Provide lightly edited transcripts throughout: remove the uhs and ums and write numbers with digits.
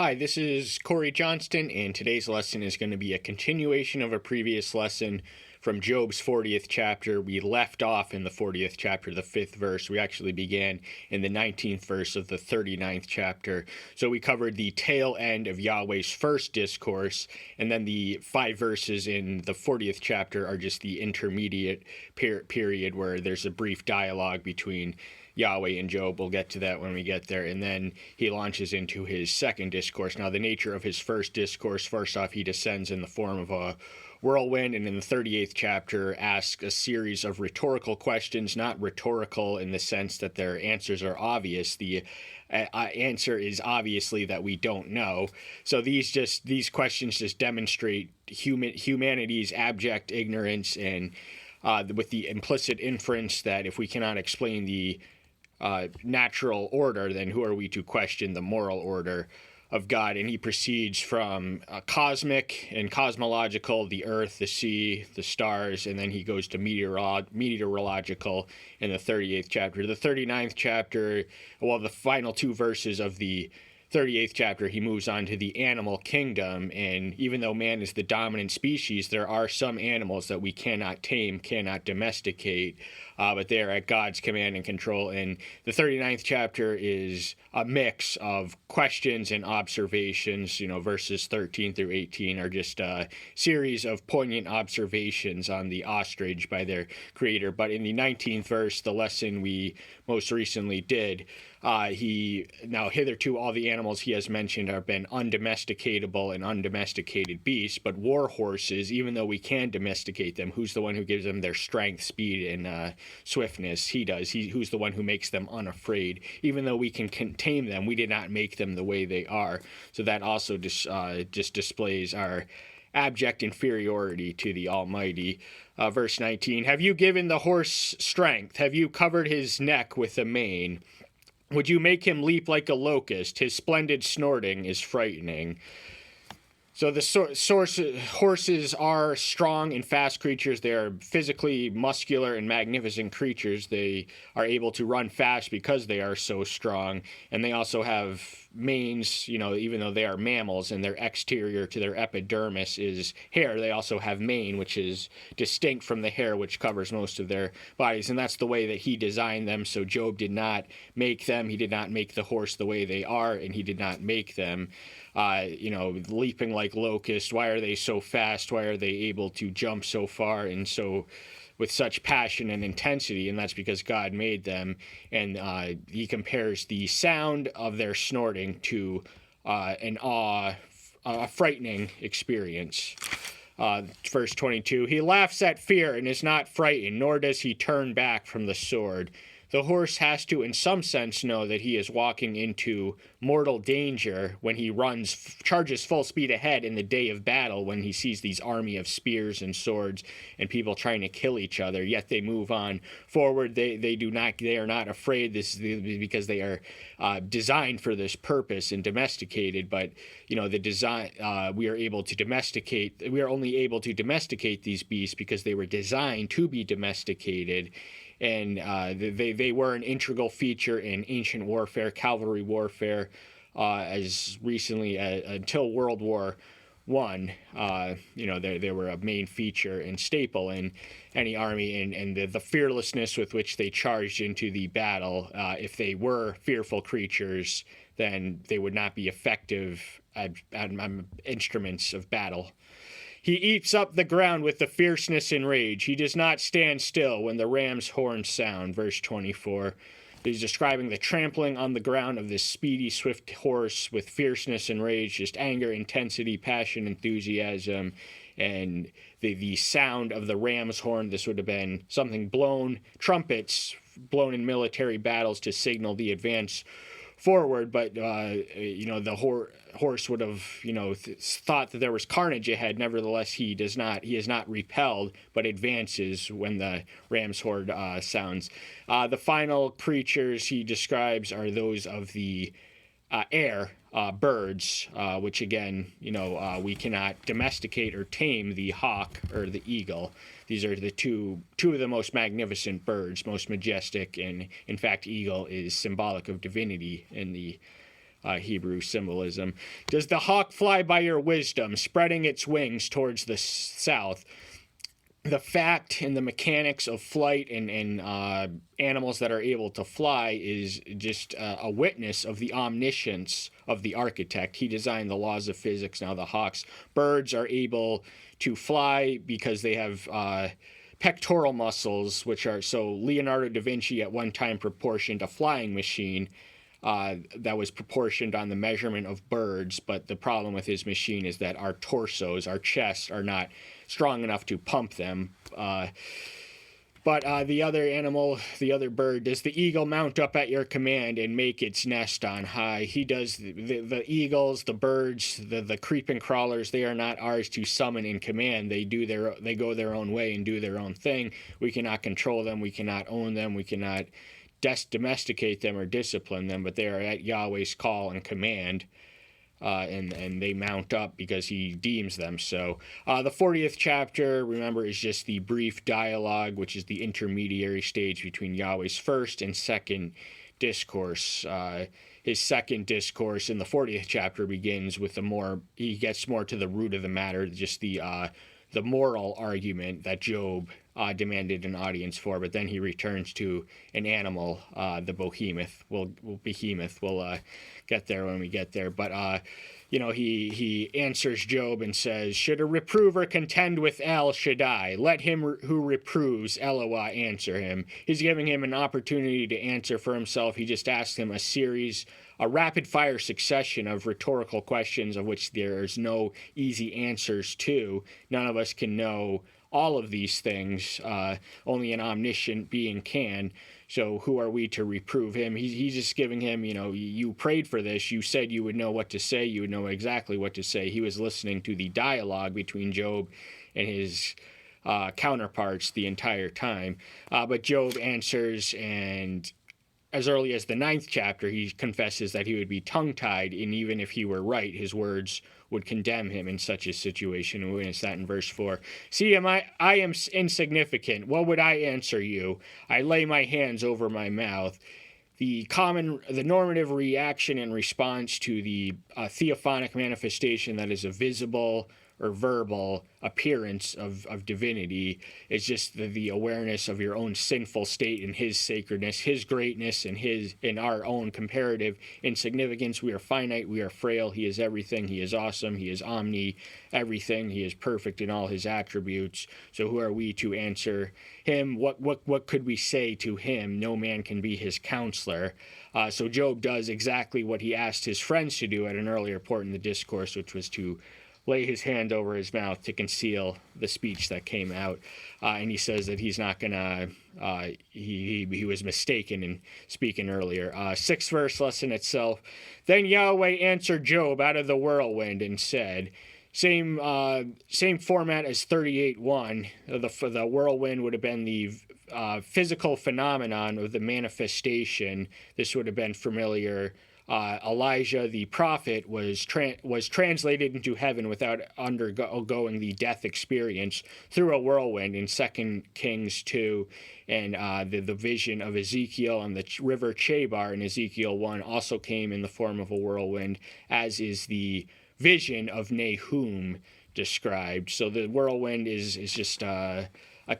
Hi, this is Corey Johnston, and today's lesson is going to be a continuation of a previous lesson from Job's 40th chapter. We left off in the 40th chapter, the 5th verse. We actually began in the 19th verse of the 39th chapter. So we covered the tail end of Yahweh's first discourse, and then the 5 verses in the 40th chapter are just the intermediate period where there's a brief dialogue between Yahweh and Job. We'll get to that when we get there. And then he launches into his second discourse. Now, the nature of his first discourse, first off, he descends in the form of a whirlwind, and in the 38th chapter asks a series of rhetorical questions, not rhetorical in the sense that their answers are obvious. The answer is obviously that we don't know. So these questions just demonstrate humanity's abject ignorance, and with the implicit inference that if we cannot explain the natural order, then who are we to question the moral order of God? And he proceeds from cosmic and cosmological, the earth, the sea, the stars, and then he goes to meteorological in the 38th chapter. The 39th chapter, well, the final 2 verses of the 38th chapter, he moves on to the animal kingdom, and even though man is the dominant species, there are some animals that we cannot tame, cannot domesticate, but they are at God's command and control. And the 39th chapter is a mix of questions and observations. Verses 13 through 18 are just a series of poignant observations on the ostrich by their creator. But in the 19th verse, the lesson we most recently did, hitherto all the animals he has mentioned have been undomesticatable and undomesticated beasts, but war horses, even though we can domesticate them, who's the one who gives them their strength, speed, and swiftness? He does. Who's the one who makes them unafraid? Even though we can tame them, we did not make them the way they are. So that also just displays our abject inferiority to the Almighty. Verse 19, have you given the horse strength? Have you covered his neck with a mane? Would you make him leap like a locust? His splendid snorting is frightening. So the horses are strong and fast creatures. They are physically muscular and magnificent creatures. They are able to run fast because they are so strong. And they also have manes, even though they are mammals and their exterior to their epidermis is hair, they also have mane, which is distinct from the hair which covers most of their bodies. And that's the way that he designed them. So Job did not make them. He did not make the horse the way they are, and he did not make them leaping like locusts. Why are they so fast? Why are they able to jump so far and so with such passion and intensity? And that's because God made them. And he compares the sound of their snorting to a frightening experience. Verse 22, he laughs at fear and is not frightened, nor does he turn back from the sword. The horse has to, in some sense, know that he is walking into mortal danger when he charges full speed ahead in the day of battle, when he sees these army of spears and swords and people trying to kill each other. Yet they move on forward. They are not afraid. This is because they are designed for this purpose and domesticated. But the design, we are only able to domesticate these beasts because they were designed to be domesticated. And they were an integral feature in ancient warfare, cavalry warfare, as recently until World War I. They were a main feature and staple in any army, and the fearlessness with which they charged into the battle. If they were fearful creatures, then they would not be effective instruments of battle. He eats up the ground with the fierceness and rage. He does not stand still when the ram's horns sound. Verse 24. He's describing the trampling on the ground of this speedy, swift horse with fierceness and rage, just anger, intensity, passion, enthusiasm, and the sound of the ram's horn. This would have been something trumpets blown in military battles to signal the advance forward, but the horse would have thought that there was carnage ahead. Nevertheless, he is not repelled, but advances when the ram's horn sounds. The final creatures he describes are those of the air, birds, which again, we cannot domesticate or tame the hawk or the eagle. These are the two of the most magnificent birds, most majestic, and in fact, eagle is symbolic of divinity in the Hebrew symbolism. Does the hawk fly by your wisdom, spreading its wings towards the south? The fact and the mechanics of flight and animals that are able to fly is just a witness of the omniscience of the architect. He designed the laws of physics. Now the hawks, birds are able to fly because they have pectoral muscles, which are, so Leonardo da Vinci at one time proportioned a flying machine that was proportioned on the measurement of birds, but the problem with his machine is that our torsos, our chests, are not strong enough to pump them. But the other animal, the other bird, does the eagle mount up at your command and make its nest on high? He does. The eagles, the birds, the creeping crawlers, they are not ours to summon in command. They go their own way and do their own thing. We cannot control them. We cannot own them. We cannot domesticate them or discipline them, but they are at Yahweh's call and command. And they mount up because he deems them so. The 40th chapter, remember, is just the brief dialogue, which is the intermediary stage between Yahweh's first and second discourse. His second discourse in the 40th chapter begins with he gets more to the root of the matter, just the moral argument that Job demanded an audience for, but then he returns to an animal, the behemoth. We'll get there when we get there. But, he answers Job and says, should a reprover contend with El Shaddai? Let him who reproves Eloah answer him. He's giving him an opportunity to answer for himself. He just asked him a rapid-fire succession of rhetorical questions of which there's no easy answers to. None of us can know all of these things. Only an omniscient being can. So who are we to reprove him? He's just giving him, you prayed for this. You said you would know what to say. You would know exactly what to say. He was listening to the dialogue between Job and his counterparts the entire time. But Job answers, and as early as the 9th chapter, he confesses that he would be tongue-tied, and even if he were right, his words would condemn him in such a situation. And we witness that in verse 4. See, I am insignificant. What would I answer you? I lay my hands over my mouth. The normative reaction and response to the theophanic manifestation that is a visible or verbal appearance of divinity is just the awareness of your own sinful state and his sacredness, his greatness, and in our own comparative insignificance. We are finite, we are frail. He is everything. He is awesome. He is everything. He is perfect in all his attributes. So who are we to answer him? What could we say to him? No man can be his counselor. So Job does exactly what he asked his friends to do at an earlier point in the discourse, which was to lay his hand over his mouth to conceal the speech that came out. And he says that he's not going to, he was mistaken in speaking earlier. 6th verse lesson itself. Then Yahweh answered Job out of the whirlwind and said, same format as 38:1. The whirlwind would have been the physical phenomenon of the manifestation. This would have been familiar. Elijah the prophet was translated into heaven without undergoing the death experience through a whirlwind in 2 Kings 2, and the vision of Ezekiel on the river Chebar in Ezekiel 1 also came in the form of a whirlwind, as is the vision of Nahum described. So the whirlwind is just a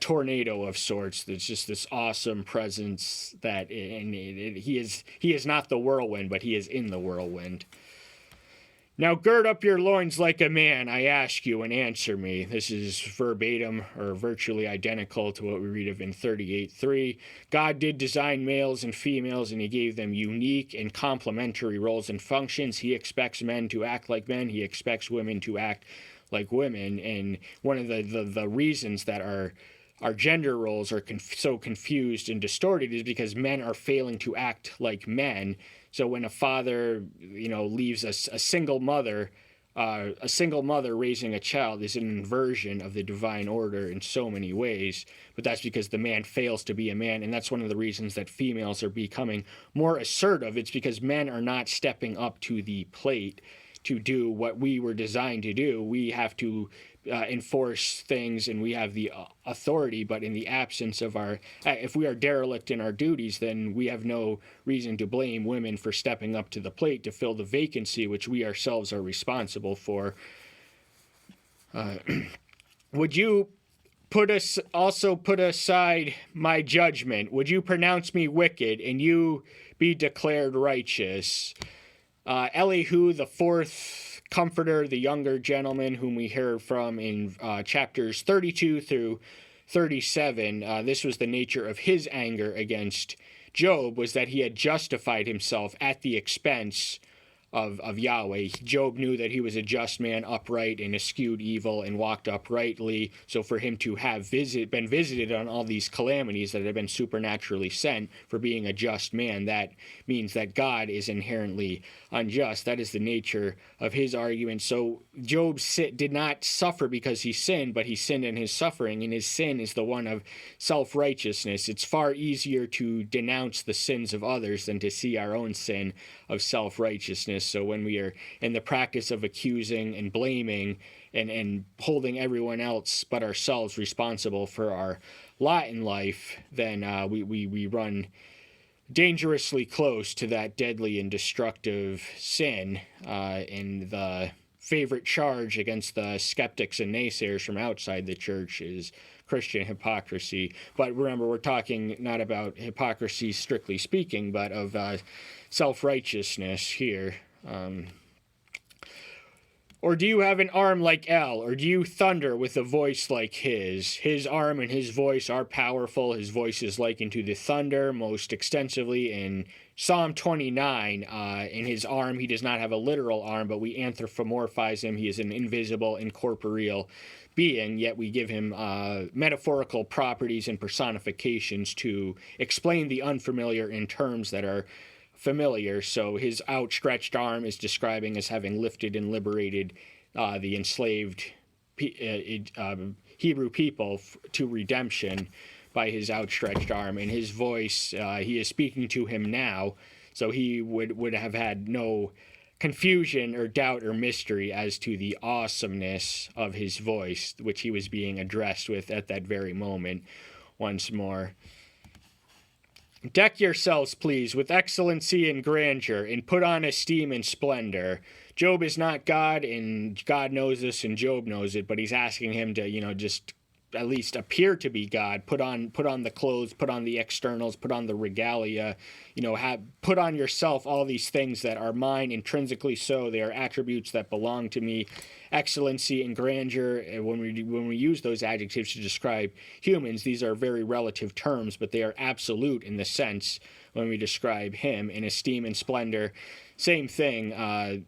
tornado of sorts. There's just this awesome presence that, he is not the whirlwind, but he is in the whirlwind. Now gird up your loins like a man, I ask you, and answer me. This is verbatim or virtually identical to what we read of in 38:3. God did design males and females, and he gave them unique and complementary roles and functions. He expects men to act like men. He expects women to act like women. And one of the reasons that our gender roles are so confused and distorted is because men are failing to act like men. So when a father, leaves a single mother raising a child is an inversion of the divine order in so many ways. But that's because the man fails to be a man, and that's one of the reasons that females are becoming more assertive. It's because men are not stepping up to the plate to do what we were designed to do. We have to enforce things, and we have the authority, but in the absence of if we are derelict in our duties, then we have no reason to blame women for stepping up to the plate to fill the vacancy which we ourselves are responsible for. Would you put aside my judgment? Would you pronounce me wicked, and you be declared righteous? Elihu, the fourth comforter, the younger gentleman whom we heard from in chapters 32 through 37, this was the nature of his anger against Job, was that he had justified himself at the expense of Yahweh. Job knew that he was a just man, upright, and eschewed evil, and walked uprightly. So for him to have been visited on all these calamities that had been supernaturally sent for being a just man, that means that God is inherently unjust. That is the nature of his argument. So Job did not suffer because he sinned, but he sinned in his suffering, and his sin is the one of self-righteousness. It's far easier to denounce the sins of others than to see our own sin of self-righteousness. So when we are in the practice of accusing and blaming and holding everyone else but ourselves responsible for our lot in life, then we run dangerously close to that deadly and destructive sin. And the favorite charge against the skeptics and naysayers from outside the church is Christian hypocrisy. But remember, we're talking not about hypocrisy strictly speaking, but of self-righteousness here. Or do you have an arm like El? Or do you thunder with a voice like his? His arm and his voice are powerful. His voice is likened to the thunder most extensively in Psalm 29. In his arm, he does not have a literal arm, but we anthropomorphize him. He is an invisible, incorporeal being, yet we give him metaphorical properties and personifications to explain the unfamiliar in terms that are familiar. So his outstretched arm is describing as having lifted and liberated the enslaved Hebrew people to redemption by his outstretched arm. And his voice, he is speaking to him now, so he would have had no confusion or doubt or mystery as to the awesomeness of his voice, which he was being addressed with at that very moment. Once more, deck yourselves, please, with excellency and grandeur, and put on esteem and splendor. Job is not God, and God knows this, and Job knows it, but he's asking him to, just at least appear to be God. Put on the clothes, put on the externals, put on the regalia, put on yourself all these things that are mine intrinsically so. They are attributes that belong to me. Excellency and grandeur, when we use those adjectives to describe humans, these are very relative terms, but they are absolute in the sense when we describe him. In esteem and splendor, same thing.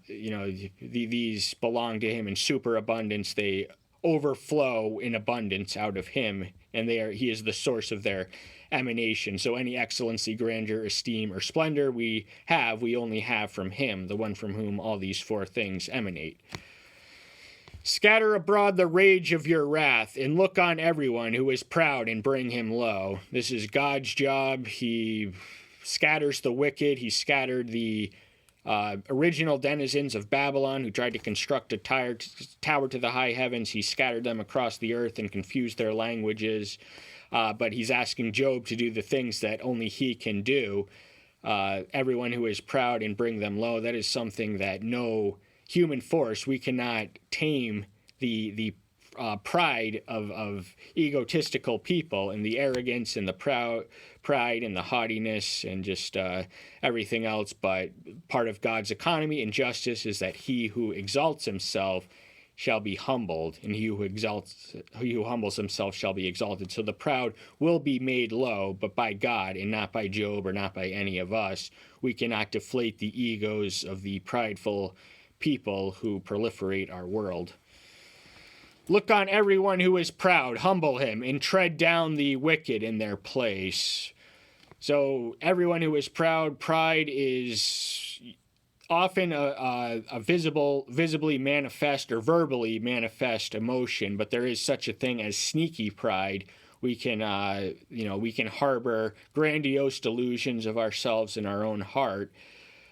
These belong to him in superabundance. They overflow in abundance out of him, and he is the source of their emanation. So any excellency, grandeur, esteem, or splendor we only have from him, the one from whom all these four things emanate. Scatter abroad the rage of your wrath, and look on everyone who is proud, and bring him low. This is God's job. He scatters the wicked. He scattered the original denizens of Babylon who tried to construct a tower to the high heavens. He scattered them across the earth and confused their languages. But he's asking Job to do the things that only he can do. Everyone who is proud, and bring them low. That is something that no human force, we cannot tame the pride of egotistical people, and the arrogance and the pride and the haughtiness and just everything else. But part of God's economy and justice is that he who exalts himself shall be humbled, and he who humbles himself shall be exalted. So the proud will be made low, but by God, and not by Job or not by any of us. We cannot deflate the egos of the prideful people who proliferate our world. Look on everyone who is proud, humble him, and tread down the wicked in their place. So everyone who is proud, pride is often a visibly manifest or verbally manifest emotion, but there is such a thing as sneaky pride. We can harbor grandiose delusions of ourselves in our own heart.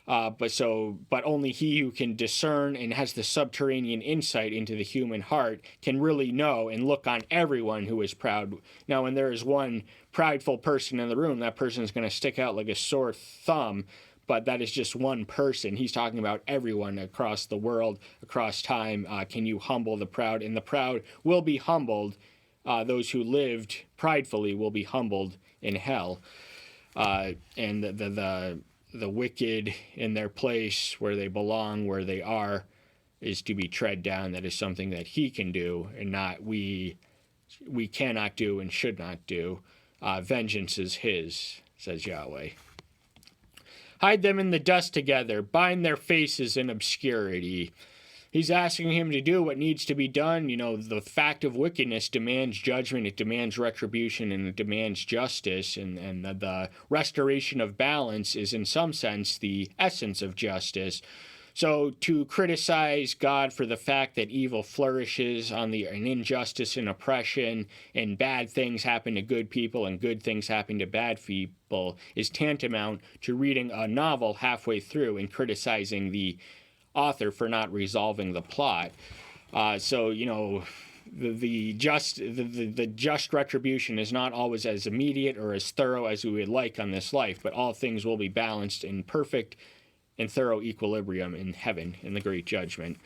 But only he who can discern and has the subterranean insight into the human heart can really know and look on everyone who is proud. Now, when there is one prideful person in the room, that person is going to stick out like a sore thumb, but that is just one person. He's talking about everyone across the world, across time. Can you humble the proud? And the proud will be humbled. Those who lived pridefully will be humbled in hell. And the wicked in their place, where they belong, where they are, is to be tread down. That is something that he can do, and not we cannot do and should not do. Vengeance is his, says Yahweh. Hide them in the dust together, bind their faces in obscurity. He's asking him to do what needs to be done. You know, the fact of wickedness demands judgment, it demands retribution, and it demands justice. And the restoration of balance is, in some sense, the essence of justice. So to criticize God for the fact that evil flourishes and injustice and oppression, and bad things happen to good people and good things happen to bad people, is tantamount to reading a novel halfway through and criticizing the author for not resolving the plot. So, you know, the just retribution is not always as immediate or as thorough as we would like on this life, but all things will be balanced in perfect and thorough equilibrium in heaven in the great judgment.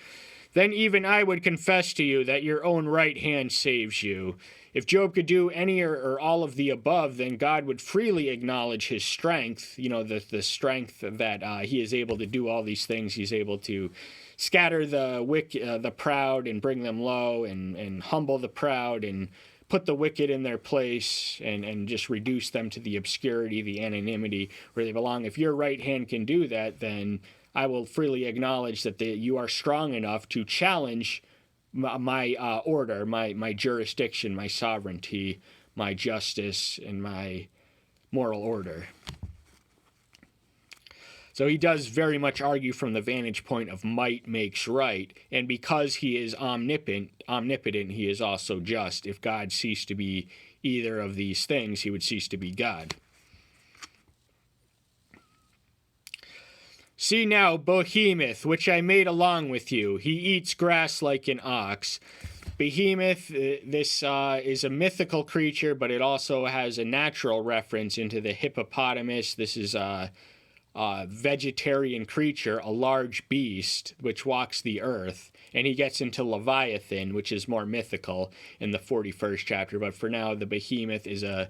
Then even I would confess to you that your own right hand saves you. If Job could do any or all of the above, then God would freely acknowledge his strength, you know, the strength that he is able to do all these things. He's able to scatter the proud and bring them low, and humble the proud and put the wicked in their place, and just reduce them to the obscurity, the anonymity where they belong. If your right hand can do that, then I will freely acknowledge that you are strong enough to challenge my order, my jurisdiction, my sovereignty, my justice, and my moral order. So he does very much argue from the vantage point of might makes right, and because he is omnipotent, he is also just. If God ceased to be either of these things, he would cease to be God. See now, Behemoth, which I made along with you. He eats grass like an ox. Behemoth, this is a mythical creature, but it also has a natural reference into the hippopotamus. This is a vegetarian creature, a large beast, which walks the earth. And he gets into Leviathan, which is more mythical, in the 41st chapter. But for now, the Behemoth is a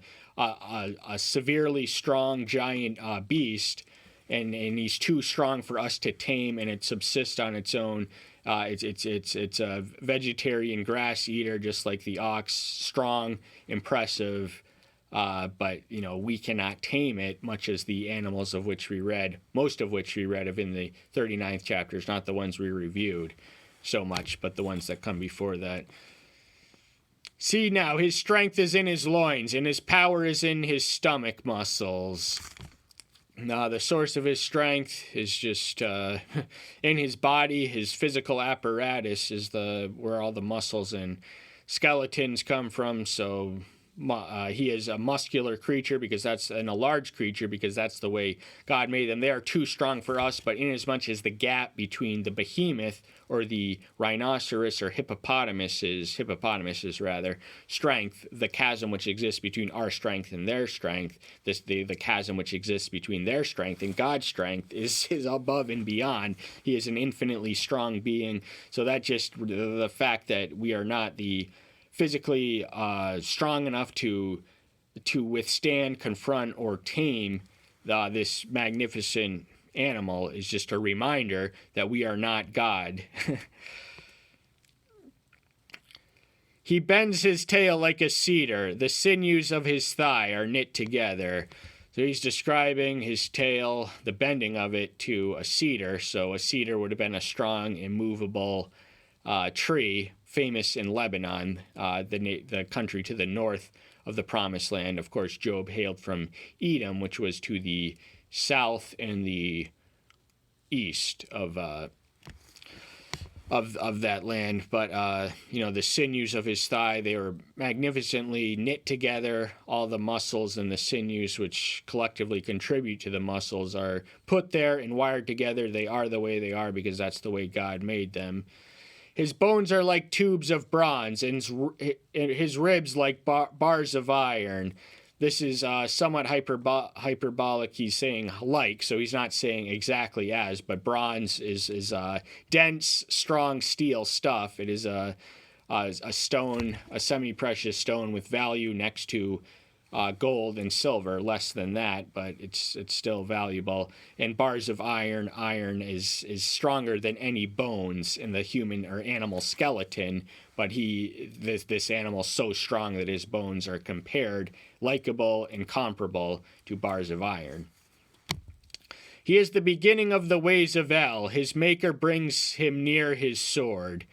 severely strong giant beast. And he's too strong for us to tame, and it subsists on its own. It's a vegetarian grass eater, just like the ox, strong, impressive, but you know, we cannot tame it, much as the animals of which we read, most of which we read of in the 39th chapters, not the ones we reviewed so much, but the ones that come before that. See now, his strength is in his loins, and his power is in his stomach muscles. Now, the source of his strength is just in his body. His physical apparatus is where all the muscles and skeletons come from. So he is a muscular creature and a large creature because that's the way God made them. They are too strong for us, but inasmuch as the gap between the behemoth or the rhinoceros or hippopotamus's strength, the chasm which exists between our strength and their strength, the chasm which exists between their strength and God's strength is above and beyond. He is an infinitely strong being. So that just the fact that we are not the physically strong enough to withstand, confront, or tame this magnificent animal is just a reminder that we are not God. He bends his tail like a cedar. The sinews of his thigh are knit together. So he's describing his tail, the bending of it, to a cedar. So a cedar would have been a strong, immovable tree, famous in Lebanon, the country to the north of the Promised Land. Of course, Job hailed from Edom, which was to the south and the east of of that land. But the sinews of his thigh, they were magnificently knit together. All the muscles and the sinews, which collectively contribute to the muscles, are put there and wired together. They are the way they are because that's the way God made them. His bones are like tubes of bronze, and his ribs like bars of iron. This is somewhat hyperbolic. He's saying like, so he's not saying exactly as, but bronze is dense, strong steel stuff. It is a stone, a semi-precious stone with value next to gold and silver, less than that, but it's still valuable. And bars of iron, iron is stronger than any bones in the human or animal skeleton. But this animal's so strong that his bones are compared, likable and comparable to bars of iron. He is the beginning of the ways of El. His maker brings him near his sword.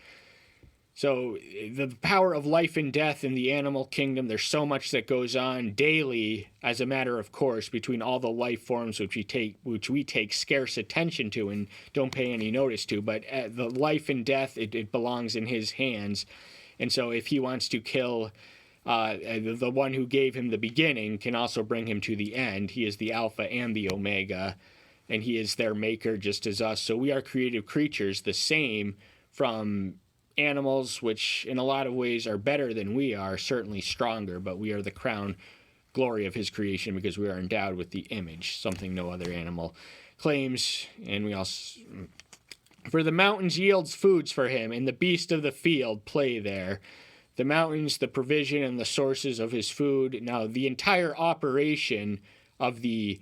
So the power of life and death in the animal kingdom, there's so much that goes on daily as a matter of course between all the life forms which we take scarce attention to and don't pay any notice to. But the life and death, it belongs in his hands. And so if he wants to kill the one who gave him the beginning, can also bring him to the end. He is the Alpha and the Omega, and he is their maker just as us. So we are creative creatures, the same from animals, which in a lot of ways are better than we are, certainly stronger, but we are the crown glory of his creation because we are endowed with the image, something no other animal claims. And we also, for the mountains yields foods for him, and the beasts of the field play there. The mountains, the provision and the sources of his food. Now, the entire operation of the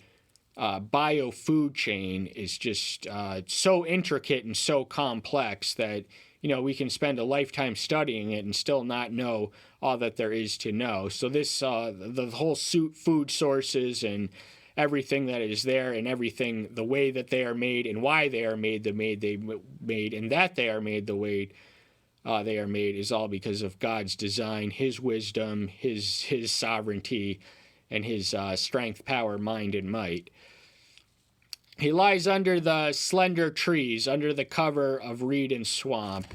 bio-food chain is just so intricate and so complex that we can spend a lifetime studying it and still not know all that there is to know. So this, the whole food sources and everything that is there and everything, the way that they are made and why they are made, the made they made, and that they are made the way they are made is all because of God's design, his wisdom, his sovereignty, and his strength, power, mind, and might. He lies under the slender trees, under the cover of reed and swamp.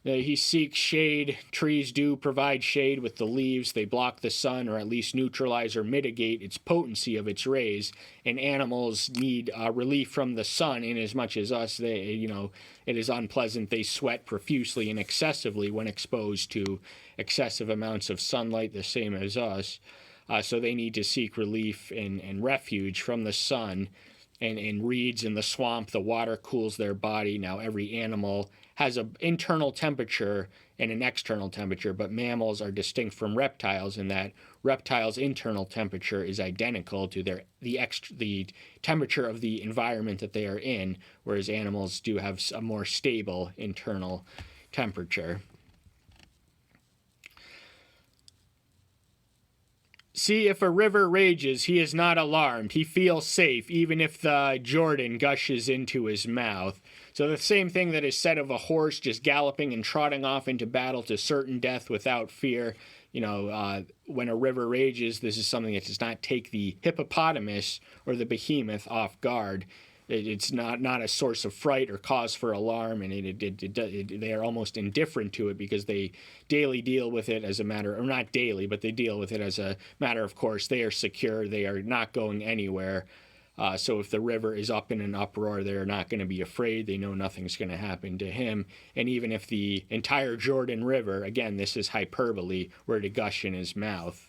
He seeks shade. Trees do provide shade with the leaves. They block the sun, or at least neutralize or mitigate its potency of its rays. And animals need relief from the sun, inasmuch as us, it is unpleasant. They sweat profusely and excessively when exposed to excessive amounts of sunlight, the same as us. So they need to seek relief and refuge from the sun. And in reeds in the swamp, the water cools their body. Now, every animal has an internal temperature and an external temperature, but mammals are distinct from reptiles in that reptiles' internal temperature is identical to the temperature of the environment that they are in, whereas animals do have a more stable internal temperature. See, if a river rages, he is not alarmed. He feels safe, even if the Jordan gushes into his mouth. So the same thing that is said of a horse just galloping and trotting off into battle to certain death without fear. When a river rages, this is something that does not take the hippopotamus or the behemoth off guard. It's not a source of fright or cause for alarm, and they are almost indifferent to it because they daily deal with it as a matter, or not daily, but they deal with it as a matter of course. They are secure. They are not going anywhere. So if the river is up in an uproar, they're not going to be afraid. They know nothing's going to happen to him. And even if the entire Jordan River, again, this is hyperbole, were to gush in his mouth,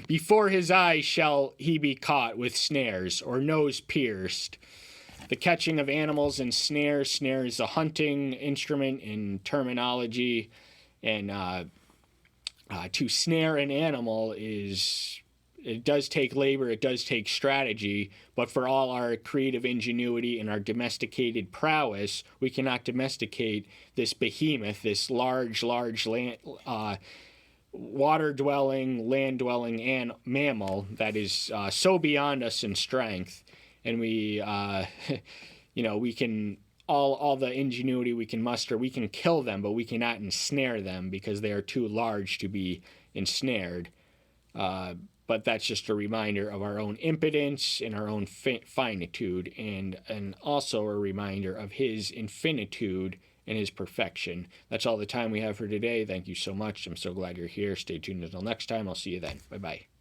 before his eyes shall he be caught with snares, or nose pierced. The catching of animals in snares. Snare is a hunting instrument in terminology, and to snare an animal it does take labor, it does take strategy, but for all our creative ingenuity and our domesticated prowess, we cannot domesticate this behemoth, this large land, water-dwelling, land-dwelling mammal that is so beyond us in strength. And we, we can, all the ingenuity we can muster, we can kill them, but we cannot ensnare them because they are too large to be ensnared. but that's just a reminder of our own impotence and our own finitude, and also a reminder of his infinitude and his perfection. That's all the time we have for today. Thank you so much. I'm so glad you're here. Stay tuned until next time. I'll see you then. Bye-bye.